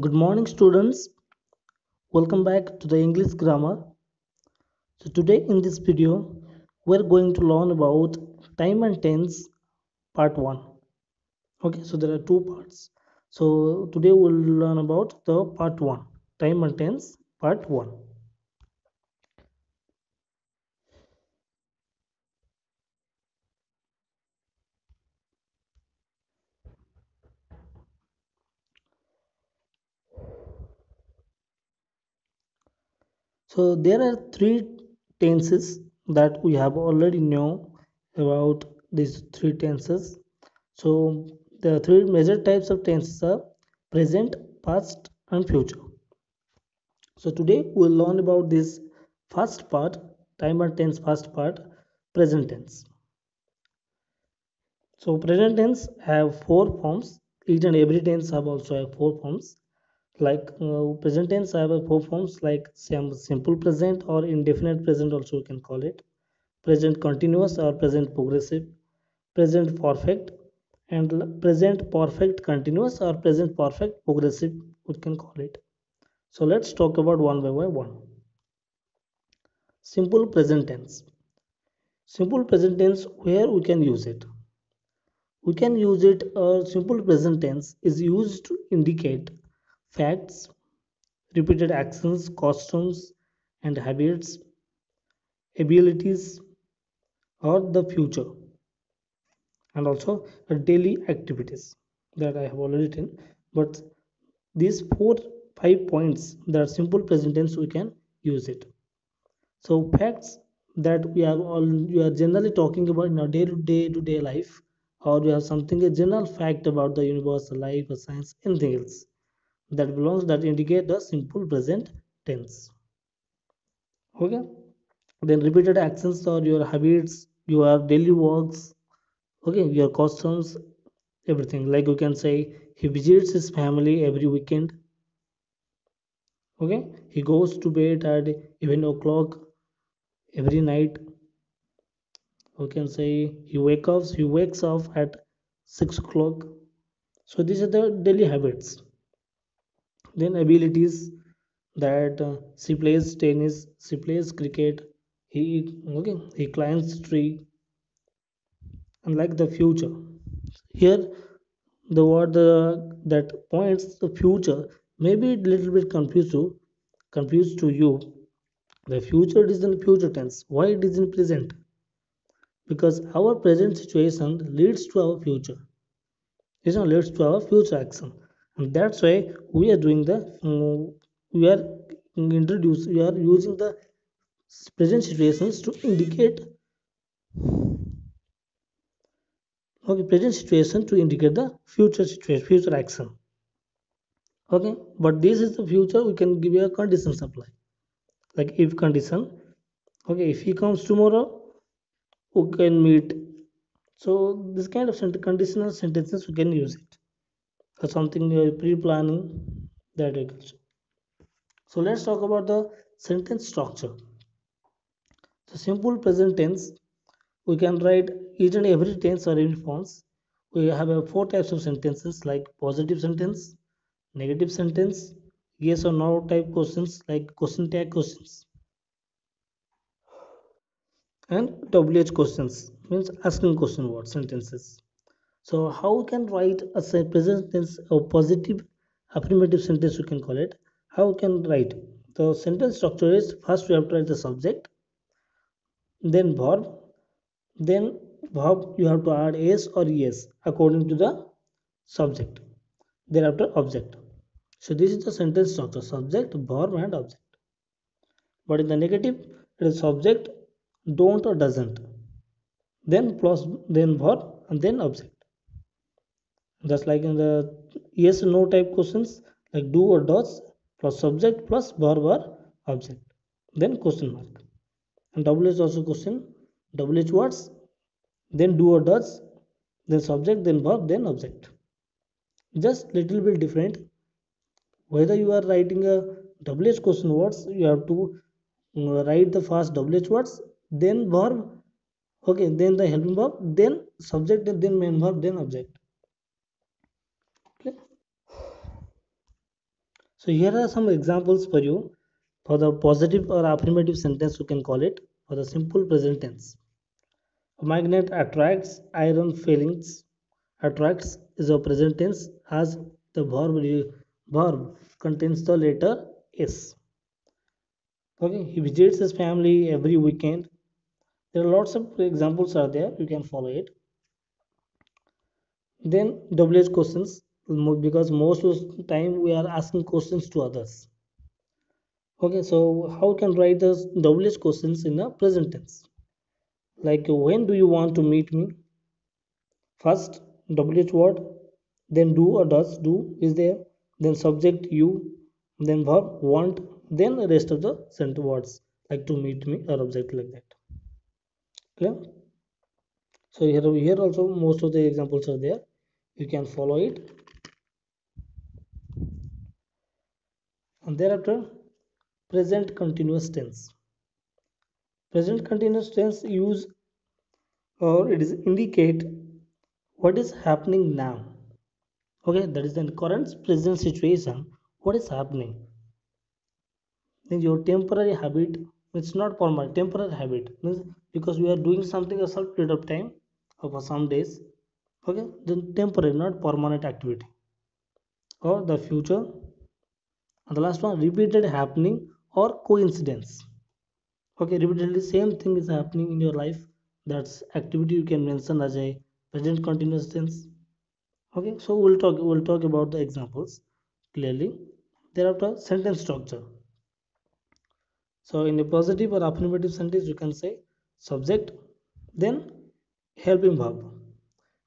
Good morning, students. Welcome back to the English grammar. So, today in this video, we're going to learn about time and tense part 1. Okay, so there are two parts. So, today we'll learn about the part 1, time and tense part 1. So, there are three tenses that we have already know about these three tenses. So, the three major types of tenses are present, past, and future. So today we'll learn about this first part, time and tense first part, present tense. So present tense have four forms. Each and every tense have also have four forms. Like present tense have a four forms like simple present or indefinite present also we can call it. Present continuous or present progressive. Present perfect and present perfect continuous or present perfect progressive we can call it. So let's talk about one by one. Simple present tense. Simple present tense, where we can use it? We can use it. Simple present tense is used to indicate facts, repeated actions, customs, and habits, abilities, or the future, and also daily activities that I have already written. But these 5 points that are simple present tense, we can use it. So facts that we are generally talking about in our day-to-day life, or we have something a general fact about the universe, life, or science, anything else that indicate the simple present tense. Okay. Then repeated actions or your habits, your daily works, okay, your customs, everything. Like you can say he visits his family every weekend. Okay, he goes to bed at 11 o'clock every night. We can say he wakes up at 6 o'clock. So these are the daily habits. Then abilities that she plays tennis, she plays cricket, he climbs tree. And like the future, here the word that points the future may be a little bit confused to you. The future is in future tense, why it is in present? Because our present situation leads to our future. This one leads to our future action, and that's why we are doing the we are we are using the present situations to indicate, okay, present situation to indicate the future situation, future action. Okay, but this is the future, we can give you a condition supply, like if condition. Okay, if he comes tomorrow, we can meet. So this kind of conditional sentences we can use it, or something pre-planning, that we can. So let's talk about the sentence structure. So simple present tense, we can write each and every tense or every forms. We have four types of sentences like positive sentence, negative sentence, yes or no type questions like question tag questions, and WH questions means asking question word sentences. So how we can write a present tense or positive affirmative sentence we can call it. How we can write? The sentence structure is first we have to write the subject, then verb, then verb you have to add s or yes according to the subject, thereafter object. So this is the sentence structure: subject, verb, and object. But in the negative, it is subject, don't or doesn't, then plus, then verb, and then object. Just like in the yes or no type questions, like do or does plus subject plus verb or object, then question mark. And WH also question, WH words, then do or does, then subject, then verb, then object. Just little bit different. Whether you are writing a WH question words, you have to write the first WH words, then verb, okay, then the helping verb, then subject, then main verb, then object. Okay. So here are some examples for you for the positive or affirmative sentence, you can call it for the simple present tense. A magnet attracts iron filings. Attracts is a present tense as the verb contains the letter S. Okay, he visits his family every weekend. There are lots of examples are there. You can follow it. Then WH questions, because most of the time we are asking questions to others. Okay, so how can write the WH questions in a present tense? Like when do you want to meet me? First WH word, then do or does do is there, then subject you, then verb want, then the rest of the sent words like to meet me or object like that. Clear? So here also most of the examples are there. You can follow it. And thereafter, present continuous tense. Present continuous tense use or it is indicate what is happening now. Okay, that is the current present situation. What is happening? Then your temporary habit, it's not permanent. Temporary habit means because we are doing something a short period of time or for some days. Okay, then temporary, not permanent activity. Or the future. And the last one, repeated happening or coincidence. Okay, repeatedly same thing is happening in your life. That's activity you can mention as a present continuous tense. Okay, so we'll talk about the examples clearly. Thereafter, sentence structure. So in a positive or affirmative sentence, you can say subject, then helping verb.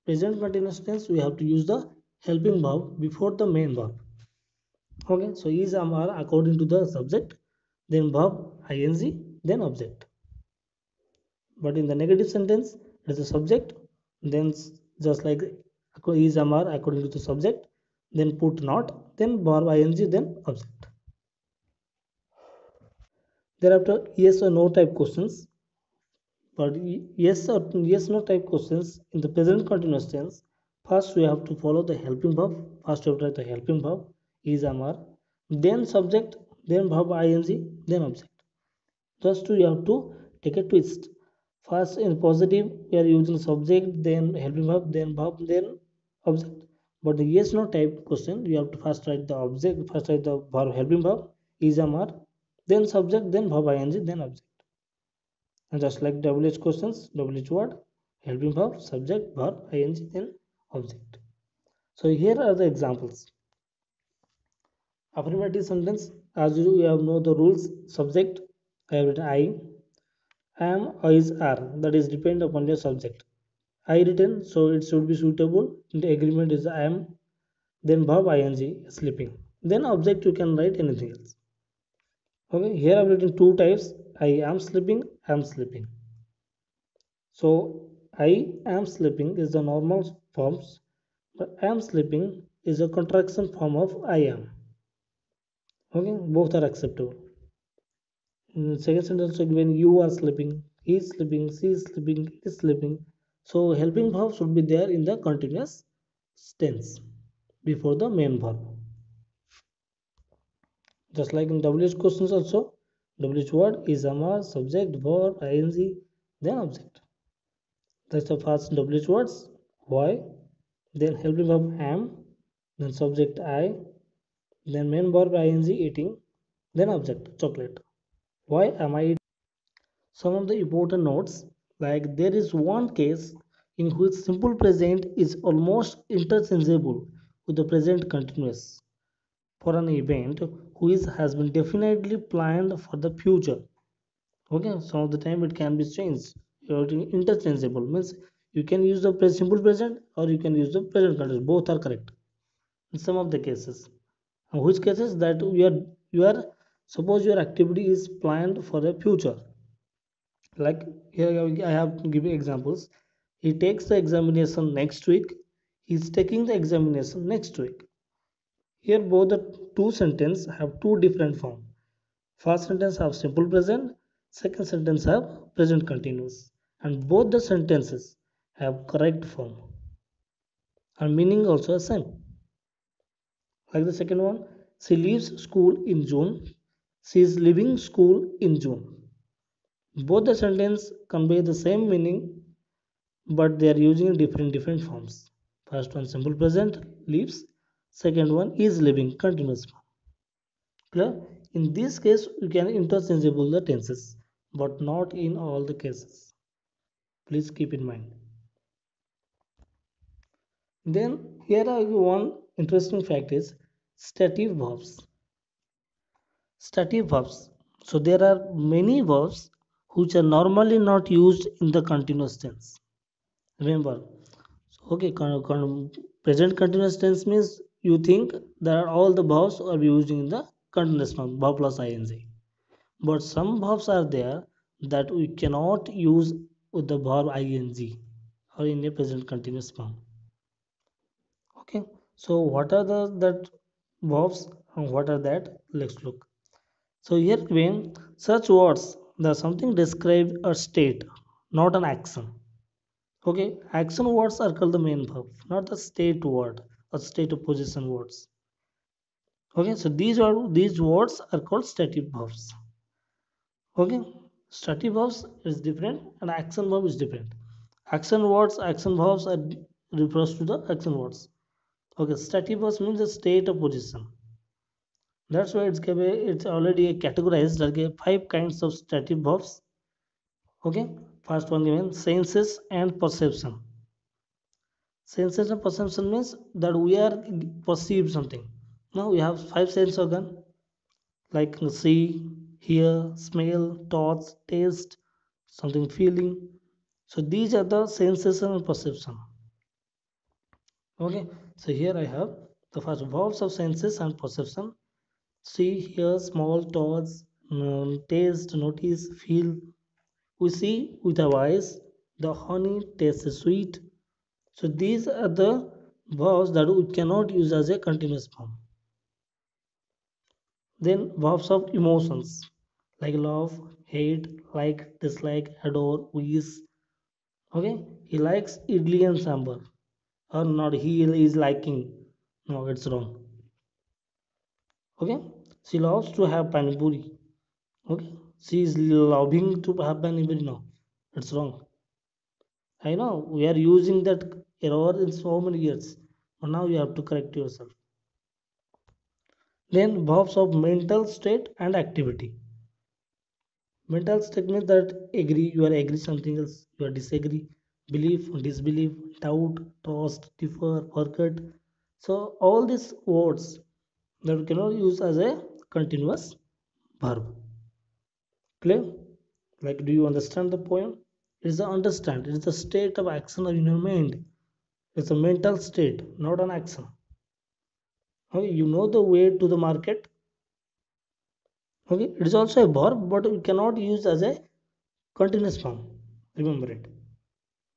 Present continuous tense, we have to use the helping verb before the main verb. Okay, so is are according to the subject, then verb ing, then object. But in the negative sentence, it is a subject, then just like is are according to the subject, then put not, then verb ing, then object. Thereafter, yes or no type questions. But yes or yes no type questions in the present continuous tense, first we have to follow the helping verb. First we have to write the helping verb is are, then subject, then verb ing, then object. Just you have to take a twist. First in positive we are using subject, then helping verb, then object. But the yes no type question you have to first write the object, first write the verb helping verb is are, then subject, then verb ing, then object. And just like WH questions, WH word, helping verb, subject, verb, ing, then object. So here are the examples. Affirmative sentence, as you have know the rules, subject, I have written I, am, is, are, that is depend upon your subject. I written, so it should be suitable. The agreement is I am, then verb, ing, sleeping. Then object, you can write anything else. Okay, here I have written two types, I am sleeping, I am sleeping. So I am sleeping is the normal forms, but I am sleeping is a contraction form of I am. Okay, both are acceptable. In the second sentence also given you are sleeping, he is sleeping, she is sleeping, it is sleeping. So helping verb should be there in the continuous tense before the main verb. Just like in WH questions also, WH word is am, subject, verb, ing, then object. That's the first WH words. Why? Then helping verb am, then subject I, then main verb ing eating, then object chocolate. Why am I eating? Some of the important notes, like there is one case in which simple present is almost interchangeable with the present continuous for an event which has been definitely planned for the future. Okay, some of the time it can be changed. Interchangeable means you can use the simple present or you can use the present continuous. Both are correct in some of the cases. In which cases that you are suppose your activity is planned for the future. Like here I have given examples. He takes the examination next week. He's taking the examination next week. Here both the two sentences have two different form. First sentence have simple present, second sentence have present continuous, and both the sentences have correct form and meaning also same. Like the second one, She leaves school in June. She is leaving school in June. Both the sentence convey the same meaning, but they are using different forms. First one simple present, leaves. Second one is living, continuous form. Clear? In this case, you can interchangeable the tenses, but not in all the cases. Please keep in mind. Then here are one interesting fact is stative verbs. Stative verbs. So there are many verbs which are normally not used in the continuous tense. Remember, okay, present continuous tense means you think that all the verbs are used in the continuous form, verb plus ing. But some verbs are there that we cannot use with the verb ing or in a present continuous form. Okay, so what are the that verbs and what are that? Let's look. So here when such words, the something describe a state, not an action. Okay, action words are called the main verb, not the state word or state of position words. Okay, so these words are called stative verbs. Okay, stative verbs is different and action verb is different. Action words, action verbs are refers to the action words. Okay, stative verbs means the state of position. That's why it's already categorized like five kinds of stative verbs. Okay, first one given senses and perception. Senses and perception means that we are perceive something. Now we have five sense organ like see, hear, smell, touch, taste, something feeling. So these are the senses and perception. Okay, so here I have the first verbs of senses and perception. See, hear, small, touch, taste, notice, feel. We see with our eyes. The honey tastes sweet. So these are the verbs that we cannot use as a continuous form. Then verbs of emotions like love, hate, like, dislike, adore, wish. Okay, he likes idli and sambar, or not. He is liking. No, it's wrong. Okay, she loves to have pani puri. Okay, she is loving to have pani puri. No, it's wrong. I know we are using that error in so many years, but now you have to correct yourself. Then verbs of mental state and activity. Mental state means that agree, you are agree something else, you are disagree, belief, disbelief, doubt, trust, differ, forget. So all these words that we cannot use as a continuous verb. Clear? Like, do you understand the point? It is the understand. It is the state of action in your mind. It's a mental state, not an action. Okay, you know the way to the market. Okay, it is also a verb, but we cannot use as a continuous form. Remember it.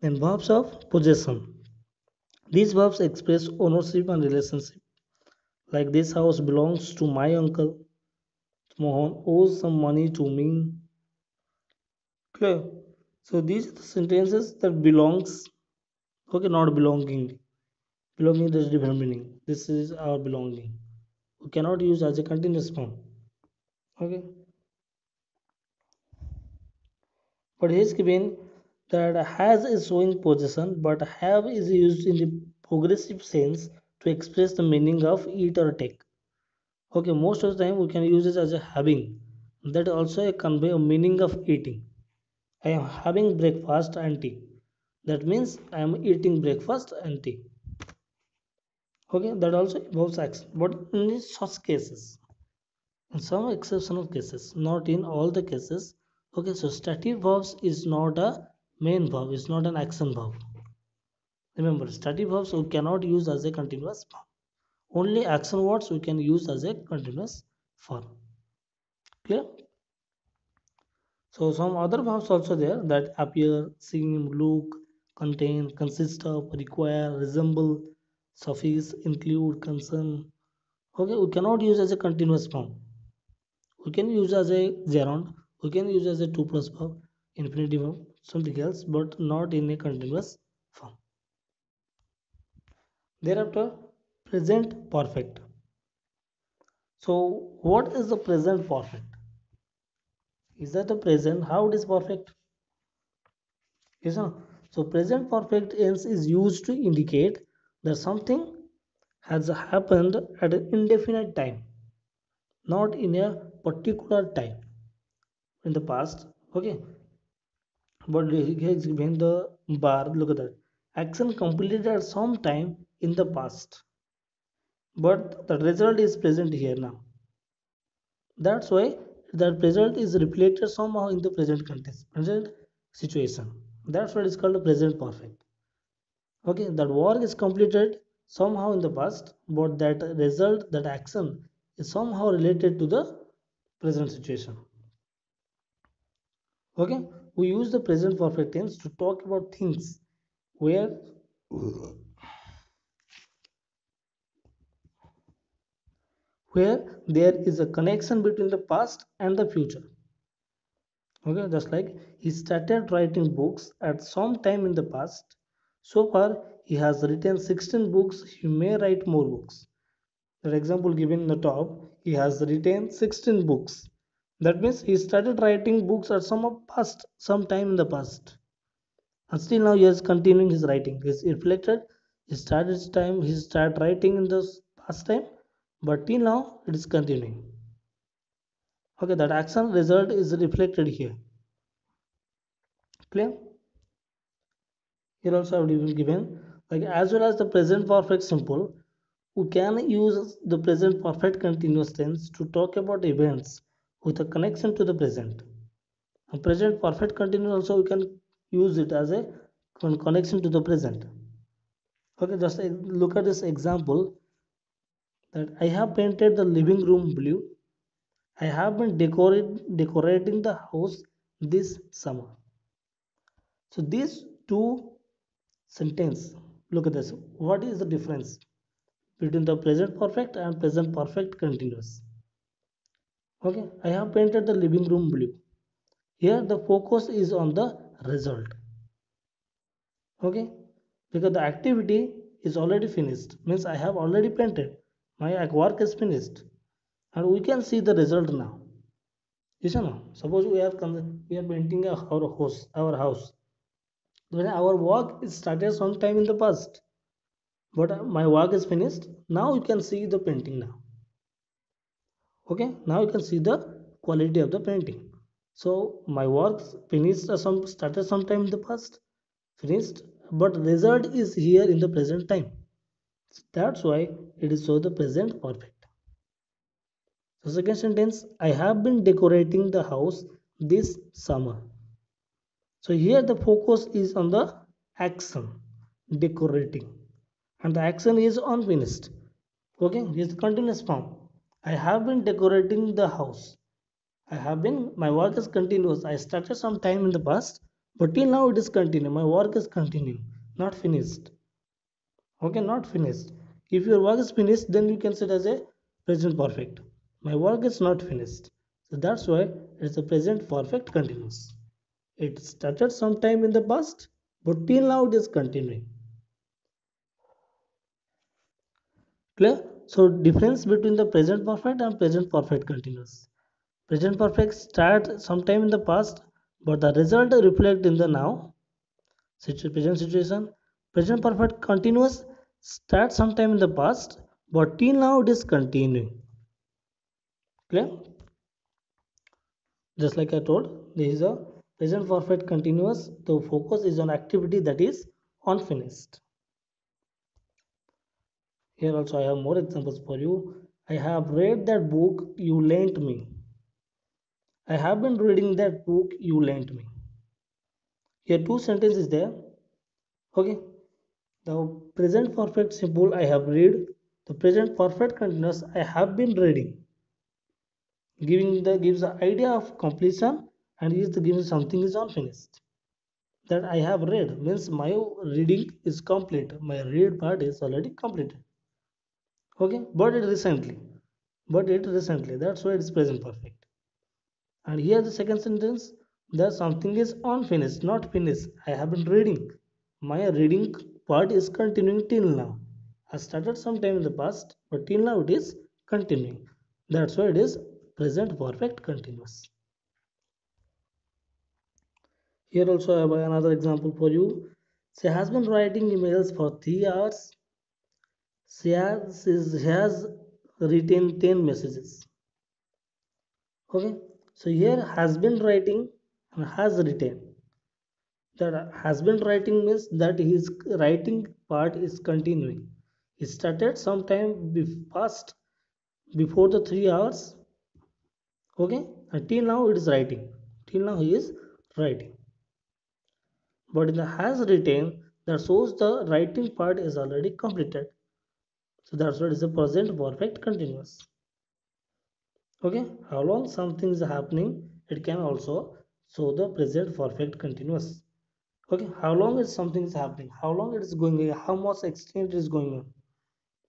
Then verbs of possession. These verbs express ownership and relationship. Like this house belongs to my uncle. Mohan owes some money to me. Clear? So these are the sentences that belongs. Okay, not belonging. Belonging has different meaning. This is our belonging. We cannot use as a continuous form. Okay. But he is given that has is showing possession, but have is used in the progressive sense to express the meaning of eat or take. Okay, most of the time we can use it as a having. That also convey a meaning of eating. I am having breakfast and tea. That means I am eating breakfast and tea. Okay, that also involves action. But in such cases, in some exceptional cases, not in all the cases. Okay, so stative verbs is not a main verb, it's not an action verb. Remember, stative verbs we cannot use as a continuous form. Only action words we can use as a continuous form. Clear? So some other verbs also there that appear, seem, look, contain, consist of, require, resemble, suffice, include, concern. Okay, we cannot use as a continuous form. We can use as a gerund, we can use as a 2 plus verb, infinitive verb, something else, but not in a continuous form. Thereafter, present perfect. So what is the present perfect? Is that the present? How it is perfect? Yes, no? So present perfect tense is used to indicate that something has happened at an indefinite time, not in a particular time in the past. Okay, but he has given the bar. Look at that. Action completed at some time in the past, but the result is present here now. That's why that result is reflected somehow in the present context, present situation. That's what is called a present perfect. Okay, that work is completed somehow in the past, but that result, that action is somehow related to the present situation. Okay, we use the present perfect tense to talk about things where there is a connection between the past and the future. Okay, just like he started writing books at some time in the past. So far he has written 16 books. He may write more books. The example given in the top, he has written 16 books. That means he started writing books at some time in the past, and still now he is continuing his writing. He is reflected. He started writing in the past time, but till now it is continuing. Okay, that action result is reflected here. Clear? Here also I have even given, like, as well as the present perfect simple, we can use the present perfect continuous tense to talk about events with a connection to the present. A present perfect continuous also we can use it as a connection to the present. Okay, just look at this example, that I have painted the living room blue. I have been decorating the house this summer. So these two sentence, look at this. What is the difference between the present perfect and present perfect continuous? Okay, I have painted the living room blue. Here the focus is on the result. Okay, because the activity is already finished, means I have already painted, my work is finished, and we can see the result now. Yes or no? Suppose we are painting our house. When our work is started sometime in the past, but my work is finished. Now you can see the painting now. Okay, now you can see the quality of the painting. So my work finished some started sometime in the past, finished, but result is here in the present time. That's why it is so the present perfect. So second sentence, I have been decorating the house this summer. So here the focus is on the action, decorating, and the action is unfinished. Okay, it's continuous form. I have been decorating the house. My work is continuous. I started some time in the past, but till now it is continuing. My work is continuing, not finished. Okay, not finished. If your work is finished, then you can say it as a present perfect. My work is not finished. So that's why it's a present perfect continuous. It started some time in the past, but till now it is continuing. Clear? So difference between the present perfect and present perfect continuous. Present perfect start sometime in the past, but the result reflect in the now present situation. Present perfect continuous start sometime in the past, but till now it is continuing. Clear? Just like I told, this is a present perfect continuous. The focus is on activity that is unfinished. Here also I have more examples for you. I have read that book you lent me. I have been reading that book you lent me. Here two sentences there. Okay. The present perfect simple I have read. The present perfect continuous I have been reading. Gives the idea of completion, and is the giving something is unfinished. That I have read means my reading is complete. My read part is already completed. Okay, but it recently. That's why it is present perfect. And here the second sentence, that something is unfinished, not finished. I have been reading. My reading part is continuing till now. I started sometime in the past, but till now it is continuing. That's why it is present perfect continuous. Here also I have another example for you. She has been writing emails for 3 hours. She has written 10 messages. Okay, so here has been writing and has written. That has been writing means that his writing part is continuing. He started sometime past before the 3 hours. Okay, until now it is writing. Till now he is writing. But in the has written, that shows the writing part is already completed. So that's what is the present perfect continuous. Okay, how long something is happening, it can also show the present perfect continuous. Okay, how long is something is happening, how long it is going on, how much extent it is going on,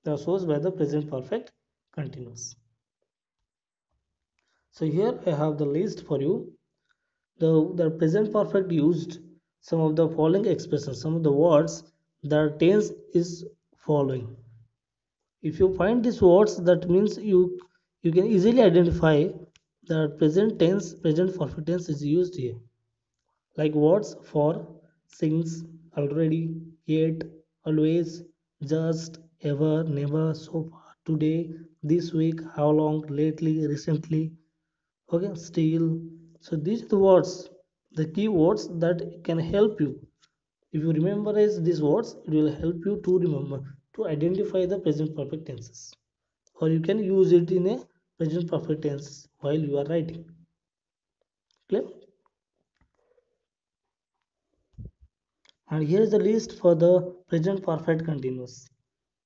that shows by the present perfect continuous. So here I have the list for you. The present perfect used some of the following expressions, some of the words that tense is following. If you find these words, that means you can easily identify that present tense, present perfect tense is used here. Like words for, since, already, yet, always, just, ever, never, so far, today, this week, how long, lately, recently, okay, still. So these are the words, the key words that can help you. If you memorize these words, it will help you to remember, to identify the present perfect tenses, or you can use it in a present perfect tense while you are writing. Clear? And here is the list for the present perfect continuous.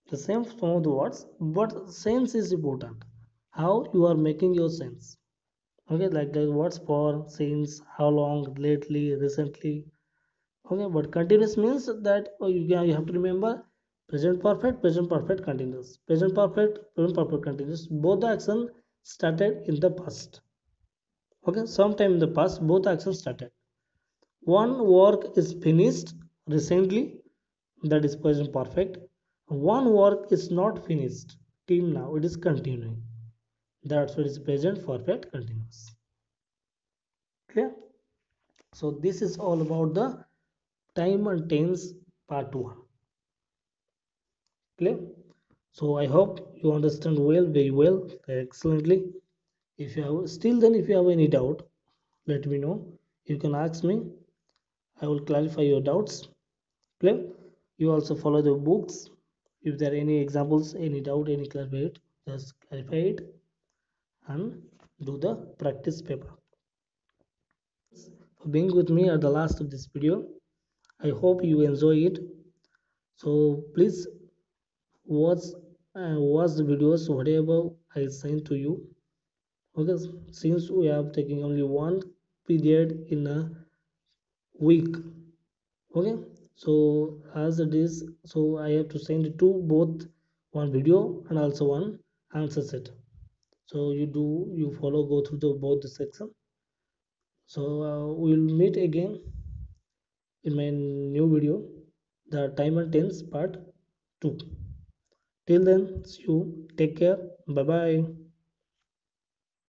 The same some of the words, but sense is important. How you are making your sense. Okay, like the words for, since, how long, lately, recently. Okay, but continuous means that you have to remember present perfect continuous. Present perfect continuous. Both the action started in the past. Okay, sometime in the past, both actions started. One work is finished recently, that is present perfect. One work is not finished till now, it is continuing. That's what is present perfect continuous. Clear? So this is all about the time and tense part 1. Clear? So I hope you understand well, very well, excellently. If you have still then if you have any doubt, let me know. You can ask me. I will clarify your doubts. Clear? You also follow the books. If there are any examples, any doubt, any clarify it, just clarify it and do the practice paper. For being with me at the last of this video. I hope you enjoy it. So please watch watch the videos whatever I sent to you. Okay, since we are taking only one period in a week. Okay, so as it is, so I have to send it to both one video and also one answer set. So you follow, go through the both the section. So we'll meet again in my new video, the time and tense part 2. Till then, see you, take care, bye bye.